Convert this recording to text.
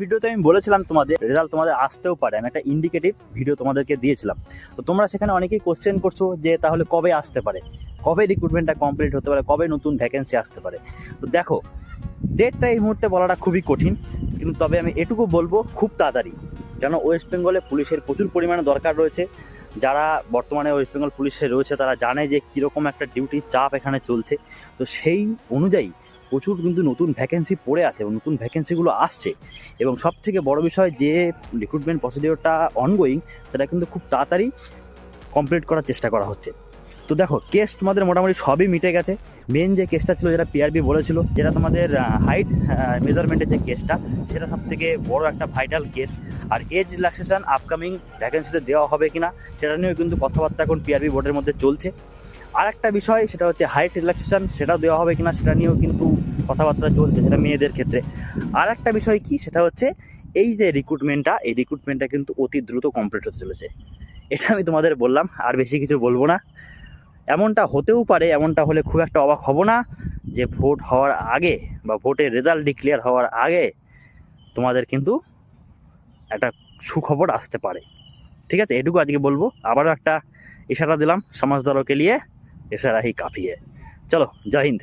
ভিডিওতে আমি বলেছিলাম তোমাদের রেজাল্ট তোমাদের আসতেও পারে, আমি একটা ইন্ডিকেটিভ ভিডিও তোমাদেরকে দিয়েছিলাম। তো তোমরা সেখানে অনেকেই কোশ্চেন করছো যে তাহলে কবে আসতে পারে, কবে রিক্রুটমেন্টটা কমপ্লিট হতে পারে, কবে নতুন ভ্যাকেন্সি আসতে পারে। তো দেখো, ডেটটা এই মুহূর্তে বলাটা খুবই কঠিন, কিন্তু তবে আমি এটুকু বলবো খুব তাড়াতাড়ি। কেন ওয়েস্ট বেঙ্গলে পুলিশের প্রচুর পরিমাণে দরকার রয়েছে। যারা বর্তমানে ওয়েস্ট বেঙ্গল পুলিশে রয়েছে তারা জানে যে কীরকম একটা ডিউটির চাপ এখানে চলছে। তো সেই অনুযায়ী প্রচুর কিন্তু নতুন ভ্যাকেন্সি পড়ে আছে এবং নতুন ভ্যাকেন্সিগুলো আসছে। এবং সব থেকে বড় বিষয় যে রিক্রুটমেন্ট প্রসিডিওরটা অনগোয়িং, সেটা কিন্তু খুব তাড়াতাড়ি কমপ্লিট করার চেষ্টা করা হচ্ছে। তো দেখো, কেস তোমাদের মোটামুটি সবই মিটে গেছে। মেন যে কেসটা ছিল, যেটা পিআরবি বলেছিল, যেটা তোমাদের হাইট মেজারমেন্টের যে কেসটা, সেটা সব থেকে বড় একটা ভাইটাল কেস। আর এজ রিল্যাক্সেশন আপকামিং ভ্যাকেন্সিতে দেওয়া হবে কিনা সেটা নিয়েও কিন্তু কথাবার্তা এখন পিআরবি বোর্ডের মধ্যে চলছে। আর একটা বিষয়, সেটা হচ্ছে হাইট রিল্যাক্সেশন, সেটাও দেওয়া হবে কিনা সেটা নিয়েও কিন্তু কথাবার্তা চলছে, সেটা মেয়েদের ক্ষেত্রে। আর একটা বিষয় কি, সেটা হচ্ছে এই যে রিক্রুটমেন্টটা কিন্তু অতি দ্রুত কমপ্লিট হতে চলেছে। এটা আমি তোমাদের বললাম, আর বেশি কিছু বলবো না। এমনটা হতেও পারে, এমনটা হলে খুব একটা অবাক হব না যে ভোট হওয়ার আগে বা ভোটের রেজাল্ট ডিক্লেয়ার হওয়ার আগে তোমাদের কিন্তু একটা সুখবর আসতে পারে। ঠিক আছে, এটুকু আজকে বলবো। আবারও একটা ইশারা দিলাম, সমাজ দলকে নিয়ে ইশারা হি কাফি है। চলো, জয় হিন্দ।